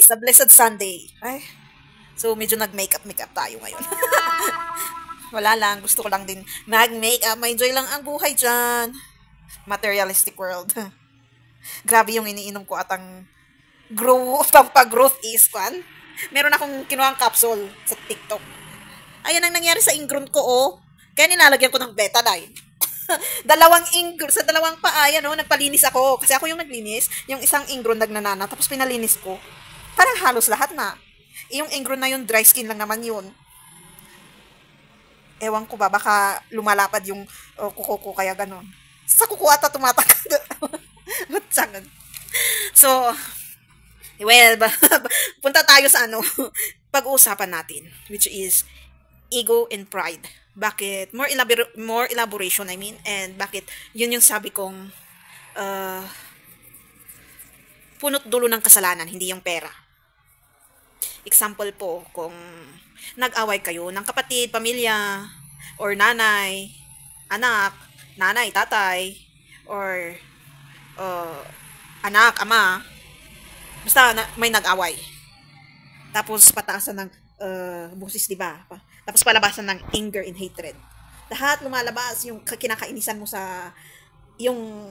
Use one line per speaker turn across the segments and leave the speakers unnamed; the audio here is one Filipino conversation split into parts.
Sa Blessed Sunday. Ay, so medyo nag-makeup tayo ngayon. Wala lang, gusto ko lang din mag-makeup. Ma-enjoy lang ang buhay dyan. Materialistic world. Grabe yung iniinom ko at ang pampagrowth is kwan. Meron akong kinuhang capsule sa TikTok. Ayan ang nangyari sa ingron ko, oh. Kaya nilalagyan ko ng Betadine. Sa dalawang paa, yan, oh, nagpalinis ako. Kasi ako yung naglinis. Yung isang ingron nagnanana, tapos pinalinis ko. Parang halos lahat na. Yung ingron na yun, dry skin lang naman yun. Ewan ko ba, baka lumalapad yung kuko ko, kaya ganon. Sa kuko ata tumatakad. Matsangan. So, well, punta tayo sa pag-uusapan natin, which is ego and pride. Bakit? More elaboration, I mean, and bakit yun yung sabi kong punot dulo ng kasalanan, hindi yung pera. Example po, kung nag-away kayo ng kapatid, pamilya, or nanay, anak, nanay, tatay, or anak, ama, basta may nag-away. Tapos pataasan ng busis, di ba? Tapos palabasan ng anger and hatred. Lahat lumalabas yung kinakainisan mo sa yung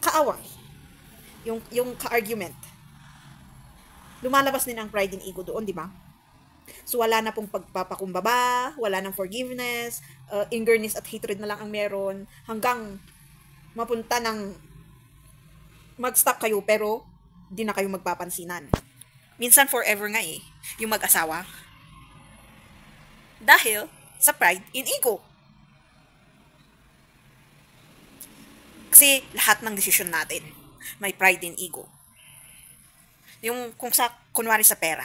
kaaway, yung ka-argument. Lumalabas din ang pride and ego doon, di ba? So wala na pong pagpapakumbaba, wala nang forgiveness, angerness at hatred na lang ang meron hanggang mapunta ng mag-stop kayo pero di na kayo magpapansinan. Minsan forever nga yung mag-asawa. Dahil sa pride and ego. Kasi lahat ng desisyon natin may pride and ego. Yung kunwari sa pera.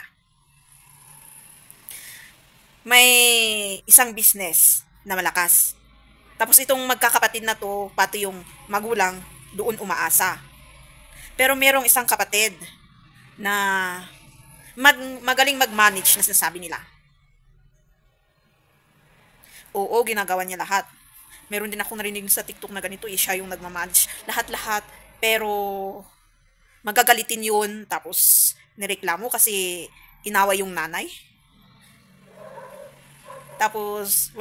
May isang business na malakas. Tapos itong magkakapatid na to, pati yung magulang, doon umaasa. Pero merong isang kapatid na magaling mag-manage na sinasabi nila. Oo, ginagawa niya lahat. Meron din akong narinig sa TikTok na ganito, siya yung nagmamanage. Lahat-lahat. Pero magagalitin yun, tapos nireklamo kasi inaway yung nanay. Tapos,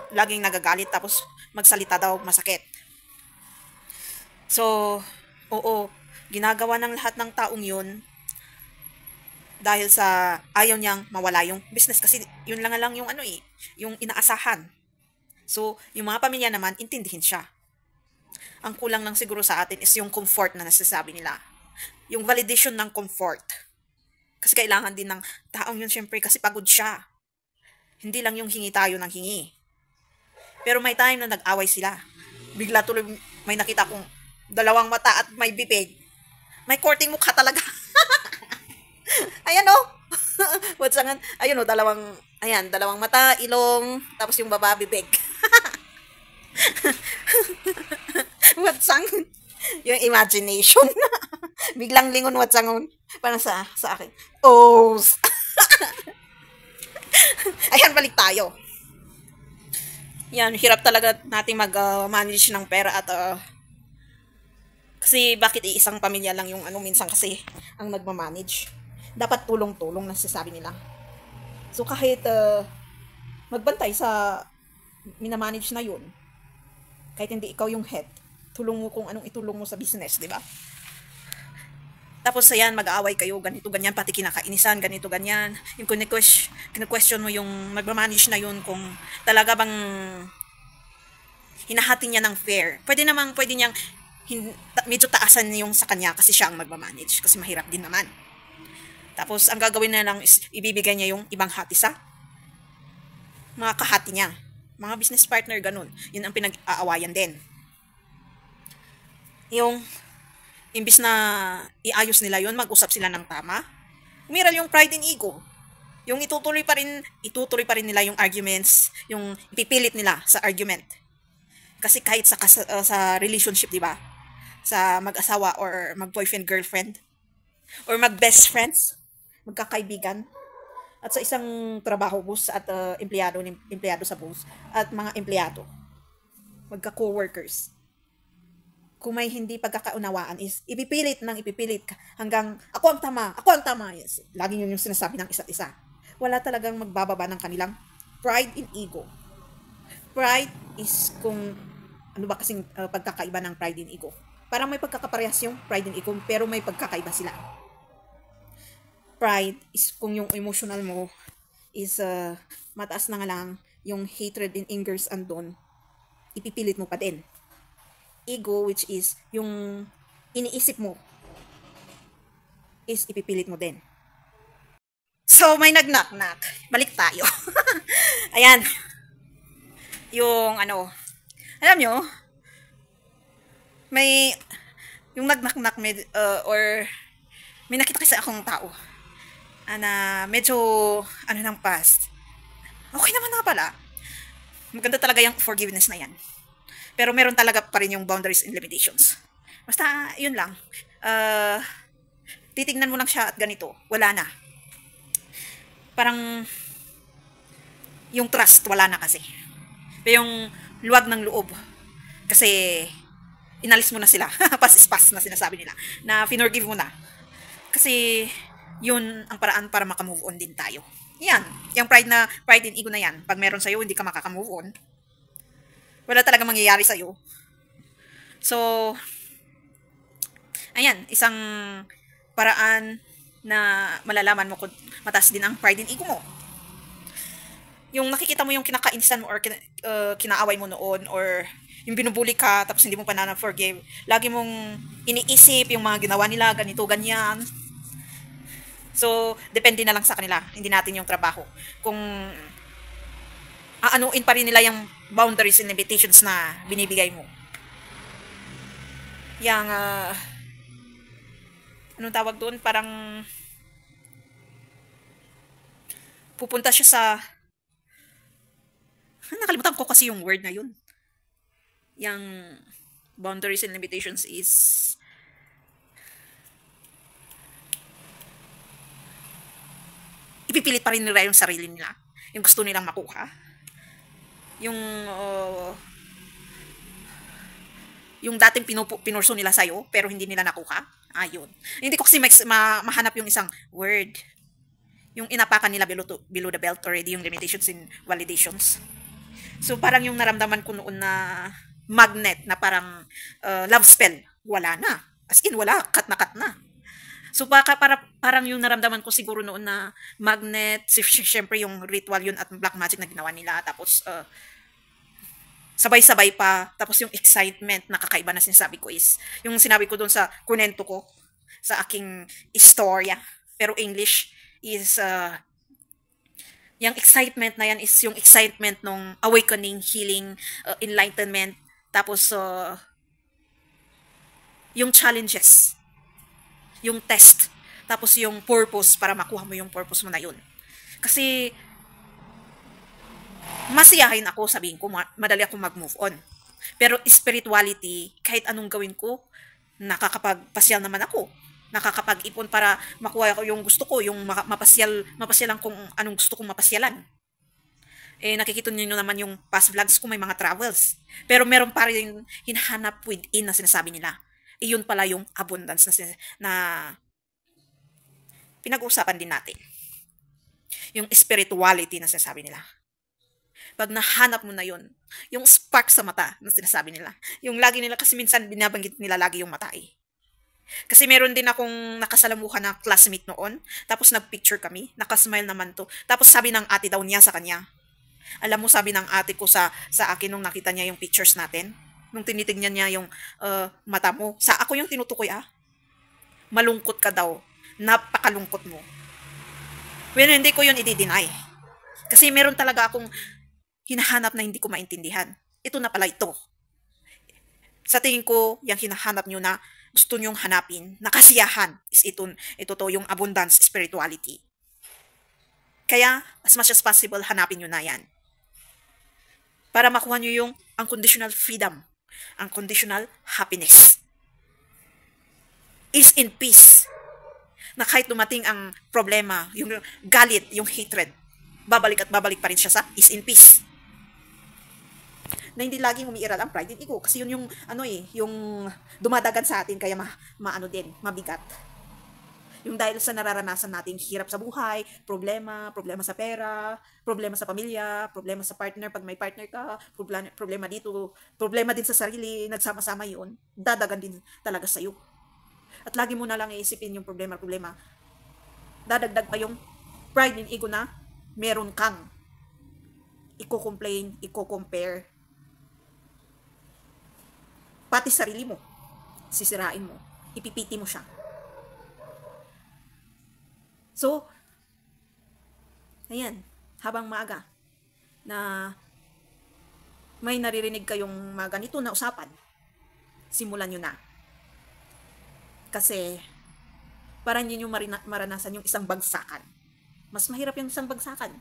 laging nagagalit, tapos magsalita daw masakit. So, oo, ginagawa ng lahat ng taong yun dahil sa ayaw niyang mawala yung business kasi yun lang yung yung inaasahan. So, yung mga pamilya naman, intindihin siya. Ang kulang lang siguro sa atin is yung comfort na nasasabi nila. Yung validation ng comfort. Kasi kailangan din ng taong yun syempre kasi pagod siya. Hindi lang yung hingi tayo ng hingi. Pero may time na nag-away sila. Bigla tuloy may nakita kong dalawang mata at may bibig. May korting mukha talaga. Ayan o. What's ang, ayun o, dalawang mata, ilong, tapos yung baba, bibig. What's ang, yung imagination. Biglang lingon, what's ang, parang sa akin. Oh. Ayan, balik tayo. Yan, hirap talaga nating mag-manage ng pera at kasi bakit isang pamilya lang yung minsan kasi ang nagmamanage. Dapat tulong-tulong na sasabi nila. So kahit magbantay sa minamanage na yun, kahit hindi ikaw yung head, tulong mo kung anong itulong mo sa business, di ba? Tapos ayan, mag-aaway kayo, ganito, ganyan, pati kinakainisan, ganito, ganyan. Yung kine-question mo yung nagmamanage na yun kung talaga bang hinahati niya ng fair. Pwede niyang medyo taasan yung sa kanya kasi siya ang magmamanage kasi mahirap din naman. Tapos ang gagawin na lang is ibibigay niya yung ibang hati sa mga kahati niya. Mga business partner, ganun. Yun ang pinag-aawayan din. Yung imbis na iayos nila yun, mag-usap sila ng tama, umiral yung pride and ego. Yung itutuloy pa rin nila yung arguments, yung ipipilit nila sa argument. Kasi kahit sa relationship, di ba? Sa mag-asawa or mag-boyfriend, girlfriend, or mag-best friends, magkakaibigan, at sa isang trabaho, boss at empleyado sa boss, at mga empleyado, magka-co-workers. kung may hindi pagkakaunawaan is ipipilit hanggang ako ang tama. Yes. Lagi yun yung sinasabi ng isa't isa. Wala talagang magbababa ng kanilang pride and ego. Pride is kung ano ba kasing pagkakaiba ng pride and ego. Parang may pagkakaparehas yung pride and ego pero may pagkakaiba sila. Pride is kung yung emotional mo is mataas na nga lang, yung hatred and angers andon, ipipilit mo pa din. Ego, which is yung iniisip mo, is ipipilit mo din. So, may nag-knock-knock. Balik tayo. Ayan. Yung ano, alam nyo, may, yung nag-knock-knock or may nakita kasi akong tao na medyo, ano ng past. Okay naman na pala. Maganda talaga yung forgiveness na yan. Pero meron talaga pa rin yung boundaries and limitations. Basta, yun lang. Titignan mo lang siya at ganito. Wala na. Parang, yung trust, wala na kasi. Pero yung luwag ng loob. Kasi, inalis mo na sila. Pass is pass na sinasabi nila. Na finorgive mo na. Kasi, yun ang paraan para makamove on din tayo. Yan. Yung pride and ego na yan. Pag meron sa'yo, hindi ka makakamove on. Wala talaga mangyayari sa'yo. So, ayan, isang paraan na malalaman mo kung mataas din ang pride and ego mo. Yung nakikita mo yung kinakainisan mo or kinaaway mo noon or yung binubuli ka tapos hindi mo pa na-forgive. Lagi mong iniisip yung mga ginawa nila, ganito, ganyan. So, depende na lang sa kanila. Hindi natin yung trabaho. Kung aanuin pa rin nila yung boundaries and limitations na binibigay mo. Yang, anong tawag doon? Parang, pupunta siya sa, nakalimutan ko kasi yung word na yun. Yang, boundaries and limitations is, ipipilit pa rin nila yung sarili nila. Yung gusto nilang makuha. Yung dating pinurso nila sa'yo, pero hindi nila nakuha. Ayun. Hindi ko kasi mahanap yung isang word. Yung inapakan nila below the belt already, yung limitations and validations. So, parang yung naramdaman ko noon na magnet, na parang love spell, wala na. As in, wala. Cut na. So, parang yung naramdaman ko siguro noon na magnet, syempre yung ritual yun at black magic na ginawa nila. Tapos, sabay-sabay pa. Tapos yung excitement na kakaiba na sinasabi ko is, yung sinabi ko doon sa kunento ko, sa aking istorya. Pero English is, yung excitement na yan is yung excitement ng awakening, healing, enlightenment. Tapos, yung challenges. Yung test, tapos yung purpose para makuha mo yung purpose mo na yun. Kasi, masiyahin ako, sabihin ko, madali ako mag-move on. Pero spirituality, kahit anong gawin ko, nakakapagpasyal naman ako. Nakakapag-ipon para makuha ko yung gusto ko, yung mapasyalan kung anong gusto kong mapasyalan. Nakikita niyo naman yung past vlogs ko, may mga travels. Pero meron pa rin hinahanap within na sinasabi nila. Iyon pala yung abundance na pinag-uusapan din natin. Yung spirituality na sinasabi nila. Pag nahanap mo na yun, yung spark sa mata na sinasabi nila. Yung lagi nila, kasi minsan binabanggit nila lagi yung mata eh. Kasi meron din akong nakasalamuhan na classmate noon, tapos nag-picture kami, nakasmile naman to. Tapos sabi ng ate daw niya sa kanya, alam mo, sabi ng ate ko sa akin nung nakita niya yung pictures natin, nung tinitignan niya yung mata mo, ako yung tinutukoy malungkot ka daw, napakalungkot mo. Well, hindi ko yun i-deny. Kasi meron talaga akong hinahanap na hindi ko maintindihan. Ito na pala ito. Sa tingin ko, yung hinahanap nyo na gusto nyong hanapin, na kasiyahan, is ito to, yung abundance spirituality. Kaya, as much as possible, hanapin nyo na yan. Para makuha nyo yung unconditional freedom, unconditional happiness. Is in peace. Na kahit dumating ang problema, yung galit, yung hatred, babalik at babalik pa rin siya sa is in peace. na hindi laging umiiral ang pride and ego. Kasi yun yung, ano eh, yung dumadagan sa atin, kaya maano din, mabigat. Yung dahil sa nararanasan nating hirap sa buhay, problema sa pera, problema sa pamilya, problema sa partner pag may partner ka, problema dito, problema din sa sarili, nagsama-sama yun, dadagan din talaga sa'yo. At lagi mo na lang iisipin yung problema, dadagdag pa yung pride and ego na meron kang i-complain, i-compare, pati sarili mo, sisirain mo, ipipiti mo siya. So, ayan, habang maaga na may naririnig kayong mga ganito na usapan, simulan nyo na. Kasi, para hindi nyo maranasan yung isang bagsakan. Mas mahirap yung isang bagsakan.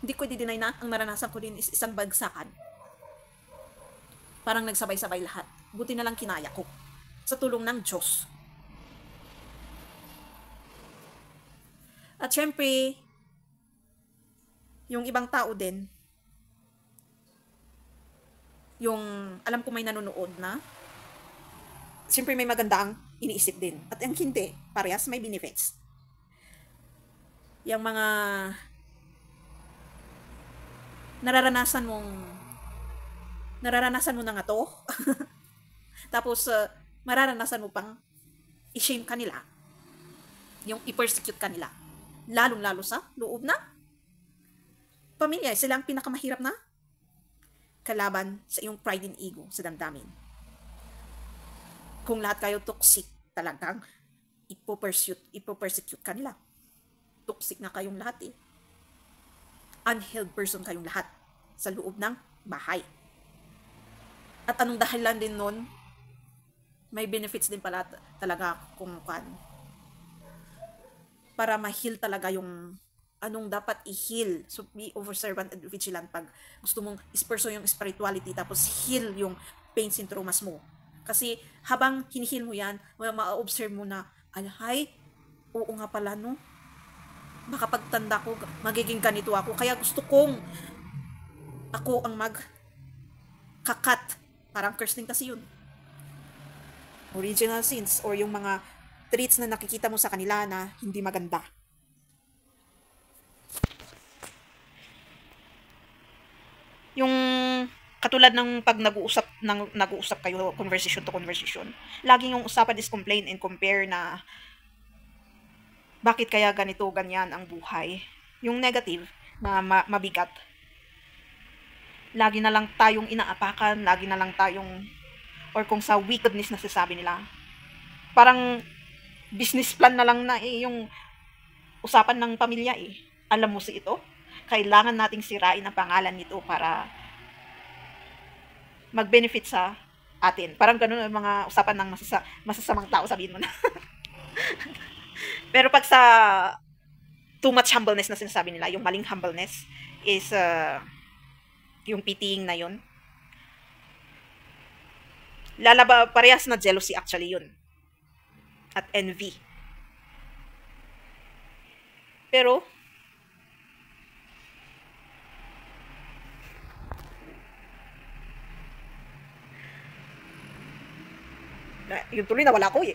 Hindi ko i-deny na ang naranasan ko din is isang bagsakan. Parang nagsabay-sabay lahat. Buti na lang kinaya ko. Sa tulong ng Diyos. At syempre, yung ibang tao din, yung alam ko may nanonood na, syempre may maganda ang iniisip din. At ang hindi, parehas may benefits. Yung mga nararanasan mo na nga to, tapos mararanasan mo pang i-shame kanila, yung i-persecute kanila. Lalong-lalo sa loob na pamilya. Sila ang pinakamahirap na kalaban sa iyong pride and ego sa damdamin. Kung lahat kayo toxic, talagang ipo-persecute kanila. Toxic na kayong lahat eh. Unhealed person kayong lahat sa loob ng bahay. At anong dahilan din nun? May benefits din pala talaga kung para ma-heal talaga yung anong dapat i-heal. So, be observant and vigilant pag gusto mong isperso yung spirituality tapos heal yung pains and traumas mo. Kasi habang hinihil mo yan, ma-observe mo na, alhay, oo nga pala no, baka pagtanda ko, magiging ganito ako. Kaya gusto kong ako ang mag-kakat. Parang curse din kasi yun. Original sins or yung mga traits na nakikita mo sa kanila na hindi maganda. Yung katulad ng pag nag-uusap kayo conversation to conversation, laging yung usapan is complain and compare na bakit kaya ganito ganyan ang buhay. Yung negative na mabigat. Lagi na lang tayong inaapakan, lagi na lang tayong or kung sa wickedness na sasabi nila. Parang business plan na lang na eh, yung usapan ng pamilya eh. Alam mo si ito? Kailangan nating sirain ang pangalan nito para mag-benefit sa atin. Parang ganun ang mga usapan ng masasamang tao, sabihin mo na. Pero pag sa too much humbleness na sinasabi nila, yung maling humbleness is yung pitying na yun. Parehas na jealousy actually yun. At envy. Pero, yung tuloy nawala ko eh.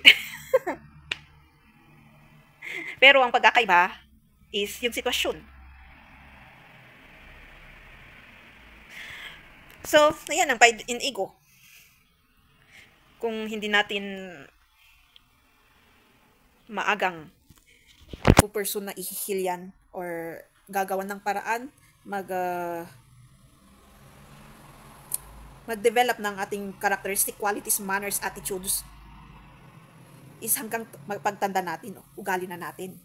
Pero ang pagkakaiba is yung sitwasyon. So, ayan ang pride and ego. Kung hindi natin maagang puperson na ihihil yan or gagawan ng paraan, mag-develop ng ating characteristic qualities, manners, attitudes is hanggang pagtanda natin, ugali na natin.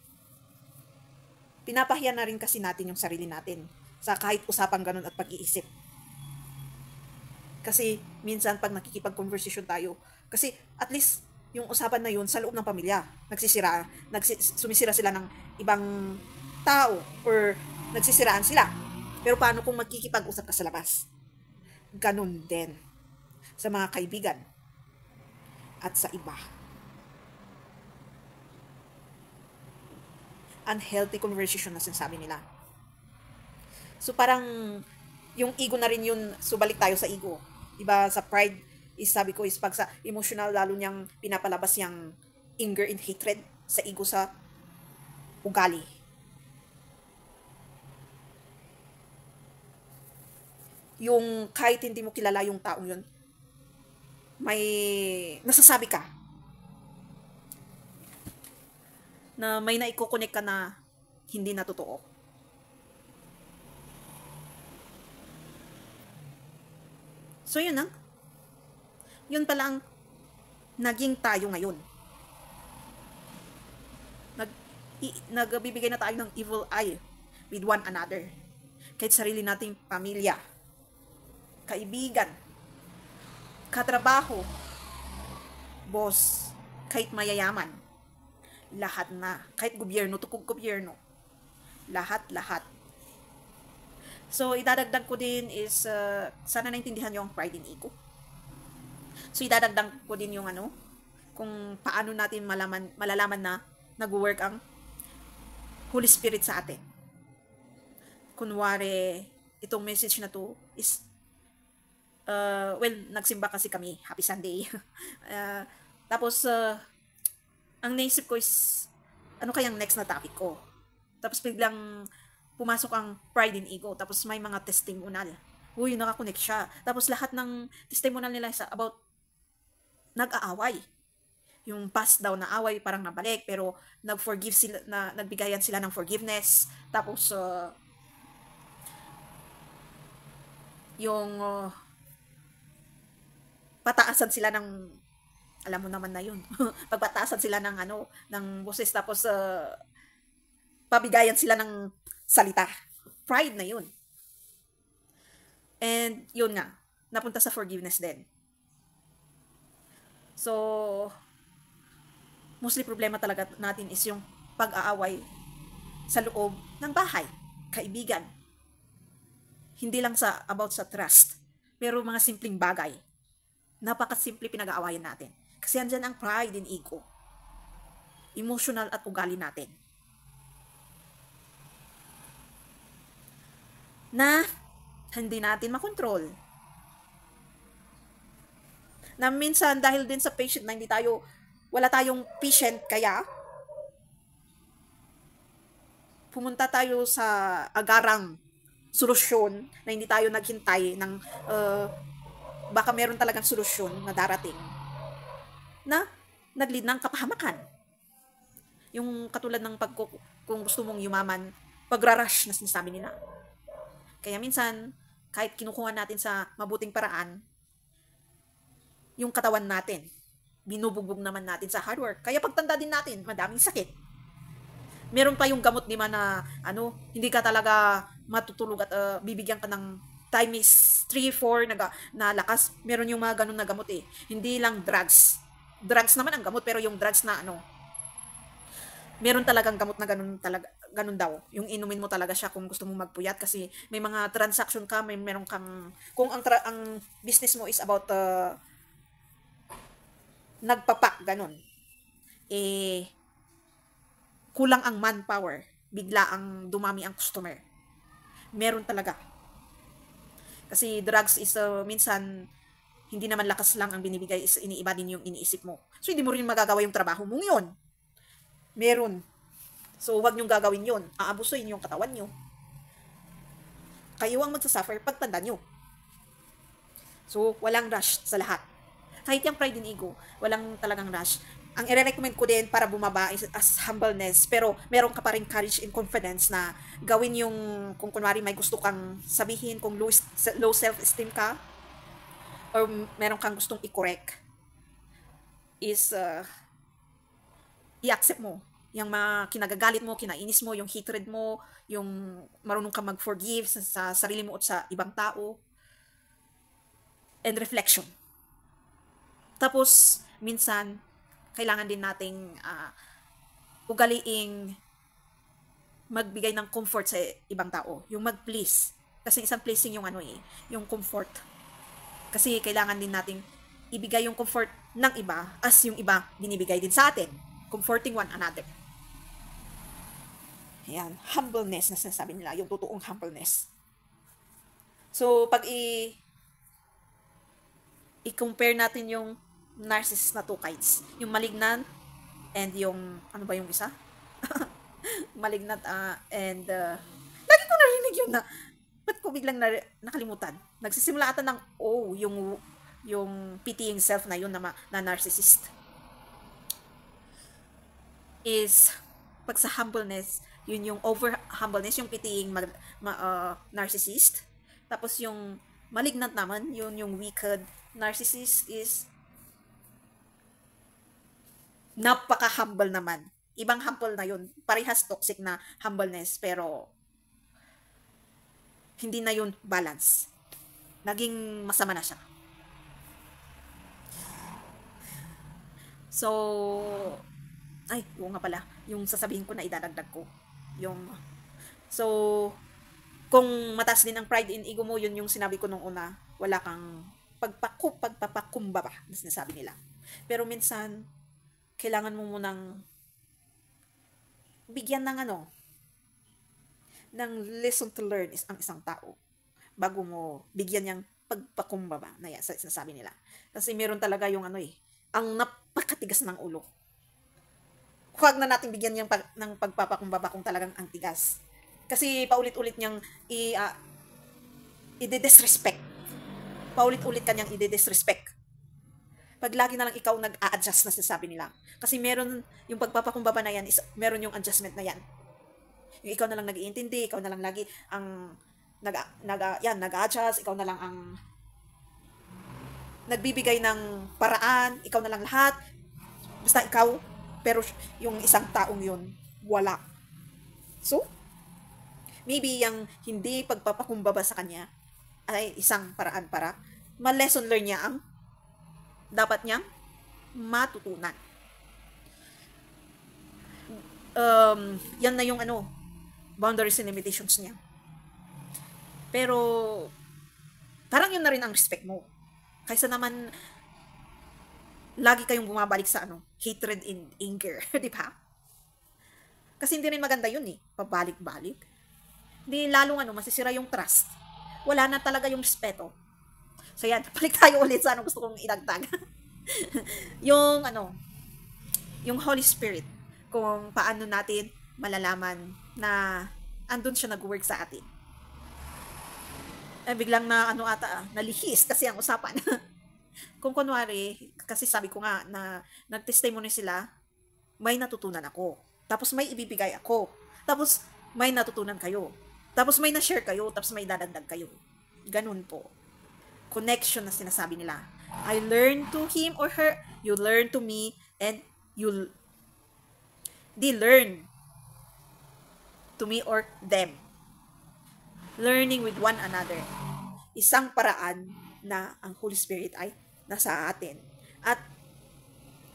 Pinapahiya na rin kasi natin yung sarili natin sa kahit usapang ganun at pag-iisip. Kasi minsan pag nakikipag-conversation tayo, kasi at least yung usapan na yun sa loob ng pamilya, sumisira sila ng ibang tao or nagsisiraan sila. Pero paano kung magkikipag-usap ka sa labas? Ganun din sa mga kaibigan at sa iba. Unhealthy conversation na sinasabi nila. So parang Yung ego na rin yun, subalik tayo sa ego. Diba, sa pride, is sabi ko, is pag sa emotional, lalo niyang pinapalabas yung anger and hatred sa ego sa ugali. Yung kahit hindi mo kilala yung taong yun, may nasasabi ka na may naiko-connect ka na hindi na totoo. So yun ang, yun pala ang naging tayo ngayon. Nagbibigay na tayo ng evil eye with one another. Kahit sarili nating pamilya, kaibigan, katrabaho, boss, kahit mayayaman, lahat na, kahit gobyerno, tukog gobyerno, lahat. So, idadagdag ko din is, sana naintindihan nyo ang pride and ego. So, idadagdag ko din yung kung paano natin malalaman na nag-work ang Holy Spirit sa atin. Kunwari, itong message na to is, nagsimba kasi kami. Happy Sunday. Tapos, ang naisip ko is, ano kayang next na topic ko? Tapos biglang pumasok ang pride and ego. Tapos may mga testimonial. Uy, nakakonect siya. Tapos lahat ng testimonial nila is about nag-aaway. Yung past daw na away parang nabalik, pero nag-forgive sila, nagbigayan sila ng forgiveness. Tapos, yung pataasan sila ng, alam mo naman na yun, pagpataasan sila ng ng boses, tapos pabigayan sila ng salita. Pride na yun. And yun nga, napunta sa forgiveness din. So, mostly problema talaga natin is yung pag-aaway sa loob ng bahay, kaibigan. Hindi lang about sa trust, pero mga simpleng bagay. Napakasimple pinag-aawayan natin. Kasi andyan ang pride and ego. Emotional at ugali natin. Na hindi natin makontrol. Na minsan dahil din sa patient na wala tayong patient, kaya pumunta tayo sa agarang solusyon na hindi tayo naghintay ng baka meron talagang solusyon na darating na nag-lead ng kapahamakan. Yung katulad ng kung gusto mong yumaman, pagra-rush na sinasabi nila. Kaya minsan, kahit kinukuha natin sa mabuting paraan, yung katawan natin, binubugbog naman natin sa hard work. Kaya pagtanda din natin, madaming sakit. Meron pa yung gamot, di man na, hindi ka talaga matutulog at bibigyan ka ng time is 3-4 na lakas. Meron yung mga ganun na gamot eh. Hindi lang drugs. Drugs naman ang gamot, pero yung drugs na meron talagang gamot na ganun daw. Yung inumin mo talaga siya kung gusto mong magpuyat, kasi may mga transaction ka, meron kang, kung ang business mo is about nagpapak, ganun. Kulang ang manpower, bigla ang dumami ang customer. Meron talaga. Kasi drugs is minsan, hindi naman lakas lang ang binibigay, is iniiba din yung iniisip mo. So, hindi mo rin magagawa yung trabaho mong yun. Meron. So, huwag niyong gagawin yun. Aabusuin yung katawan niyo. Kayo ang magsasuffer pagtanda niyo. So, walang rush sa lahat. Kahit yung pride and ego, walang talagang rush. Ang i-recommend ko din para bumaba is as humbleness, pero meron ka pa rin courage and confidence na gawin yung, kung kunwari may gusto kang sabihin, kung low self-esteem ka, or meron kang gustong i-correct, is i-accept mo yung mga kinagagalit mo, kinainis mo, yung hatred mo, yung marunong kang mag-forgive sa sarili mo at sa ibang tao, and reflection. Tapos, minsan, kailangan din nating ugaliing magbigay ng comfort sa ibang tao. Yung mag-please. Kasi isang pleasing yung yung comfort. Kasi kailangan din nating ibigay yung comfort ng iba as yung iba binibigay din sa atin. Comforting one another. Ayan, humbleness na sinasabi nila, yung totoong humbleness. So, pag i-compare natin yung narcissist na two kinds, yung malignant and yung, ano ba yung isa? Malignant and lagi ko narinig yun na, ba't ko biglang nakalimutan? Nagsisimula ata ng yung pitying self na yun na narcissist is pag sa humbleness, yun yung over humbleness, yung pitying narcissist. Tapos yung malignant naman, yun yung wicked narcissist is napaka-humble naman. Ibang humble na yun. Parehas toxic na humbleness, pero hindi na yun balance. Naging masama na siya. So, ay, oo nga pala. Yung sasabihin ko na idadagdag ko. Yung, so, kung mataas din ang pride in ego mo, yun yung sinabi ko nung una, wala kang pagpapakumbaba na sinasabi nila. Pero minsan, kailangan mo munang bigyan ng ng lesson to learn is ang isang tao bago mo bigyan niyang pagpakumbaba na yan sa sinasabi nila. Kasi meron talaga yung ang napakatigas ng ulo. Huwag na natin bigyan niyang ng pagpapakumbaba kung talagang ang tigas. Kasi paulit-ulit niyang i-disrespect. Paulit-ulit kanyang i-disrespect. Pag lagi na lang ikaw nag-a-adjust na sinasabi nila. Kasi meron yung pagpapakumbaba na yan, meron yung adjustment na yan. Yung ikaw na lang nag-iintindi, ikaw na lang lagi ang nag-a-adjust, ikaw na lang ang nagbibigay ng paraan, ikaw na lang lahat. Basta ikaw, pero yung isang taong yun, wala. So, maybe yung hindi pagpapakumbaba sa kanya ay isang paraan para ma-lesson learn niya ang dapat niyang matutunan. Yan na yung boundaries and limitations niya. Pero, parang yun na rin ang respect mo. Kaysa naman, lagi kayong bumabalik sa hatred and anger. Di ba? Kasi hindi rin maganda yun eh. Pabalik-balik. Hindi lalong masisira yung trust. Wala na talaga yung respeto. So yan, balik tayo ulit sa gusto kong idagdag. yung yung Holy Spirit, kung paano natin malalaman na andun siya nag-work sa atin. Biglang nalihis kasi ang usapan. Kung kunwari, kasi sabi ko nga na nag-testimony sila, may natutunan ako. Tapos may ibibigay ako. Tapos may natutunan kayo. Tapos may na-share kayo. Tapos may dadagdag kayo. Ganun po. Connection na sinasabi nila. I learn to him or her, you learn to me, and they learn to me or them. Learning with one another. Isang paraan na ang Holy Spirit ay nasa atin. At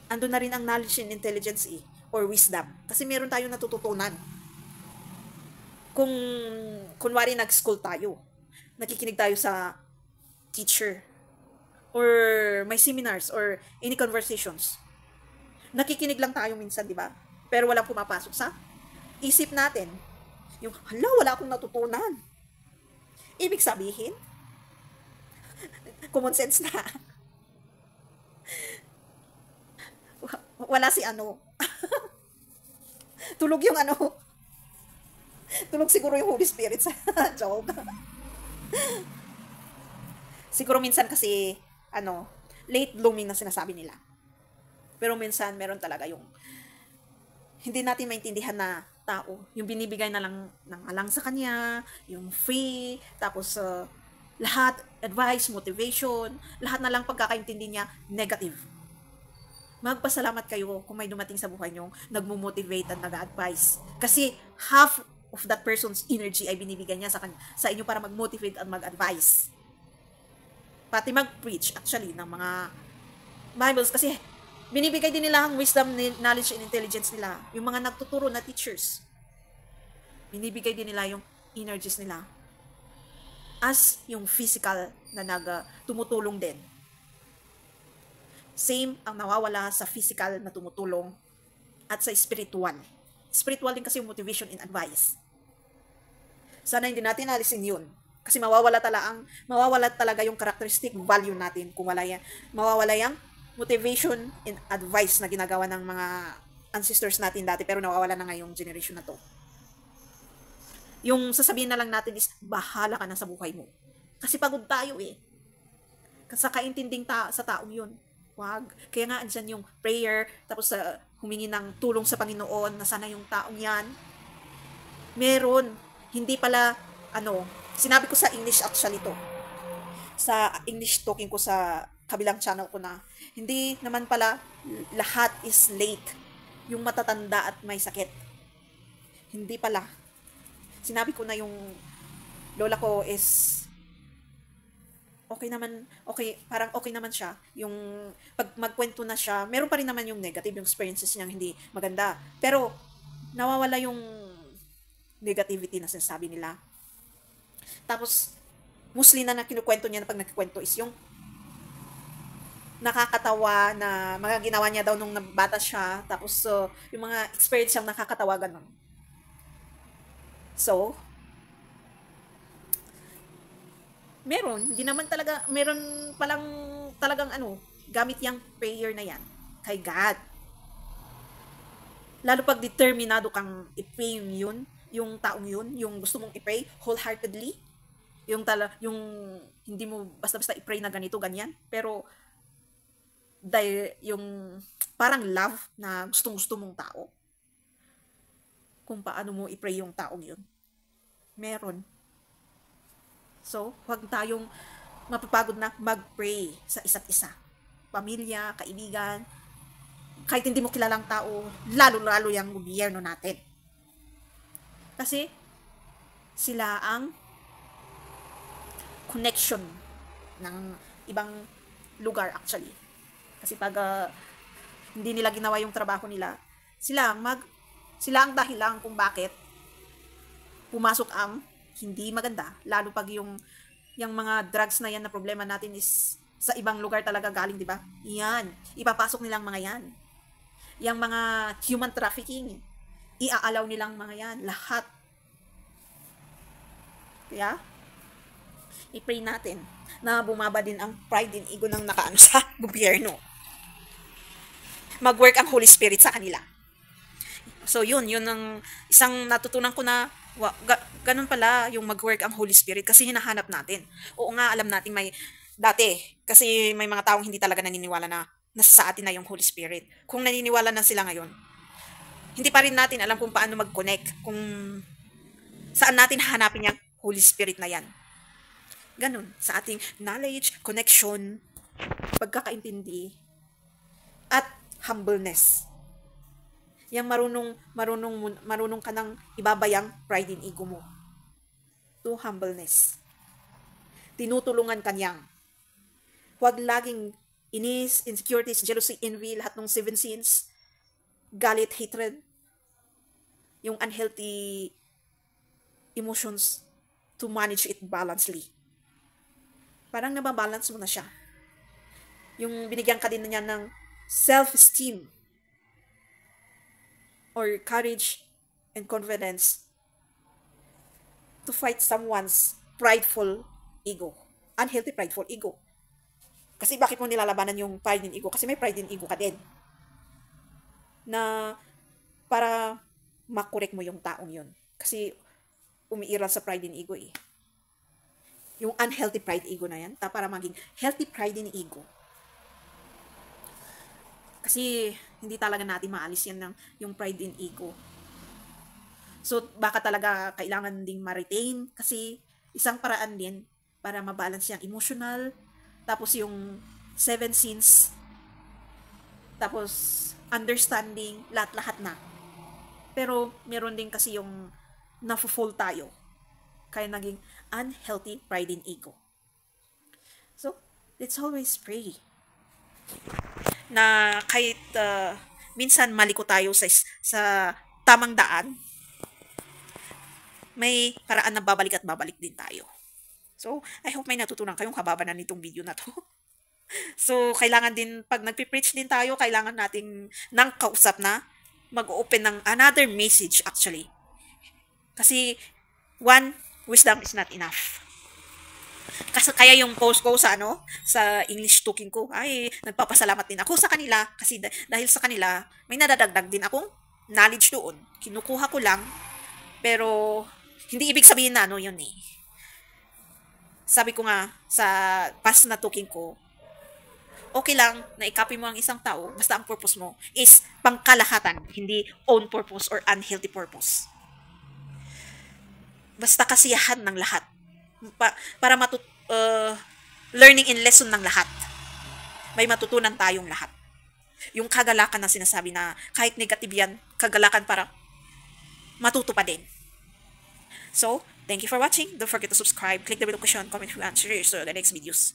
andun na rin ang knowledge and intelligence or wisdom. Kasi meron tayong natututunan. Kung kunwari nag-school tayo, nakikinig tayo sa teacher, or may seminars, or any conversations. Nakikinig lang tayo minsan, di ba? Pero walang pumapasok sa isip natin. Yung, wala akong natutunan. Ibig sabihin, common sense na. Wala si tulog yung tulog siguro yung Holy Spirit sa joke. Siguro minsan kasi, late blooming na sinasabi nila. Pero minsan, meron talaga yung hindi natin maintindihan na tao. Yung binibigay na lang ng alang sa kanya, yung free, tapos lahat, advice, motivation, lahat na lang pagkakaintindi niya, negative. Magpasalamat kayo kung may dumating sa buhay nyo, nagmo-motivate at nag-advise. Kasi half of that person's energy ay binibigay niya sa inyo para mag-motivate at mag-advise. Pati mag-preach actually ng mga Bibles kasi binibigay din nila ang wisdom, knowledge, and intelligence nila. Yung mga nagtuturo na teachers, binibigay din nila yung energies nila as yung physical na tumutulong din. Same ang nawawala sa physical na tumutulong at sa spiritual. Spiritual din kasi yung motivation and advice. Sana hindi natin alisin yun. Kasi mawawala talaga yung characteristic value natin kung wala yan. Mawawala yung motivation and advice na ginagawa ng mga ancestors natin dati pero nawawala na ngayong generation na to. Yung sasabihin na lang natin is, bahala ka na sa buhay mo. Kasi pagod tayo eh. Sa kaintinding sa taong yun. Wag. Kaya nga, andyan yung prayer, tapos humingi ng tulong sa Panginoon, na sana yung taong yan. Meron. Hindi pala, sinabi ko sa English actually to. Sa English talking ko sa kabilang channel ko na, hindi naman pala lahat is late. Yung matatanda at may sakit. Hindi pala. Sinabi ko na yung lola ko is parang okay naman siya. Yung pag magkwento na siya, meron pa rin naman yung negative, yung experiences niya hindi maganda. Pero, nawawala yung negativity na sinasabi nila. Tapos, mostly na kinukwento niya na pag nagkikwento is yung nakakatawa na mga ginawa niya daw nung bata siya. Tapos, yung mga experience siyang nakakatawa ganun. So, meron palang talagang gamit yung prayer na yan kay God. Lalo pag determinado kang i-pray yung taong yun, yung gusto mong i-pray wholeheartedly, yung hindi mo basta-basta i-pray na ganito, ganyan, pero dahil yung parang love na gustong-gusto mong tao, kung paano mo i-pray yung taong yun. Meron. So, huwag tayong mapapagod na mag-pray sa isa't isa. Pamilya, kaibigan, kahit hindi mo kilalang tao, lalo-lalo yung gobyerno natin. Kasi, sila ang connection ng ibang lugar actually. Kasi pag hindi nila ginawa yung trabaho nila, sila ang dahilan kung bakit pumasok ang hindi maganda. Lalo pag yung mga drugs na yan na problema natin is sa ibang lugar talaga galing, di ba? Yan. Ipapasok nilang mga yan. Yang mga human trafficking, iaalaw nilang mga yan. Lahat. Kaya, i-pray natin na bumaba din ang pride and ego ng nakaano sa gobyerno. Mag-work ang Holy Spirit sa kanila. So yun ang isang natutunan ko na ganun pala yung mag-work ang Holy Spirit kasi hinahanap natin. Oo nga, alam natin dati, kasi may mga taong hindi talaga naniniwala na nasa sa atin na yung Holy Spirit. Kung naniniwala na sila ngayon, hindi pa rin natin alam kung paano mag-connect, kung saan natin hahanapin yung Holy Spirit na yan. Ganun, sa ating knowledge, connection, pagkakaintindi, at humbleness. Yang marunong ka ng ibabayang pride and ego mo. To humbleness. Tinutulungan ka niyang. Huwag laging inis, insecurities, jealousy, envy, lahat ng 7 sins, galit, hatred, yung unhealthy emotions, to manage it balancedly. Parang nababalance mo na siya. Yung binigyan ka din niya ng self-esteem, or courage and confidence to fight someone's prideful ego. Unhealthy prideful ego. Kasi bakit mo nilalabanan yung pride and ego? Kasi may pride and ego ka din. Na para makorek mo yung taong yun. Kasi umiiral sa pride and ego eh. Yung unhealthy pride ego na yan. Para maging healthy pride and ego. Kasi hindi talaga natin maalis yan yung pride and ego. So, baka talaga kailangan ding ma-retain kasi isang paraan din para mabalance yung emotional, tapos yung 7 sins, tapos understanding, lahat-lahat na. Pero meron din kasi yung na-fall tayo. Kaya naging unhealthy pride and ego. So, let's always pray na kahit minsan maliko tayo sa tamang daan, may paraan na babalik at babalik din tayo. So, I hope may natutunan kayong kababa na nitong video na to. So, kailangan din, pag nagpipreach din tayo, kailangan nating nang kausap na mag-open ng another message actually. Kasi, one, wisdom is not enough. Kasi kaya yung post ko sa ano, sa English talking ko, ay nagpapasalamat din ako sa kanila kasi dahil sa kanila may nadadagdag din akong knowledge doon. Kinukuha ko lang pero hindi ibig sabihin na ano yun eh. Sabi ko nga sa past na talking ko, okay lang na i-copy mo ang isang tao basta ang purpose mo is pangkalahatan, hindi own purpose or unhealthy purpose. Basta kasiyahan ng lahat. Para learning and lesson ng lahat. May matutunan tayong lahat. Yung kagalakan na sinasabi na kahit negative yan, kagalakan para matuto pa din. So, thank you for watching. Don't forget to subscribe, click the bell notification, comment, and share so the next videos.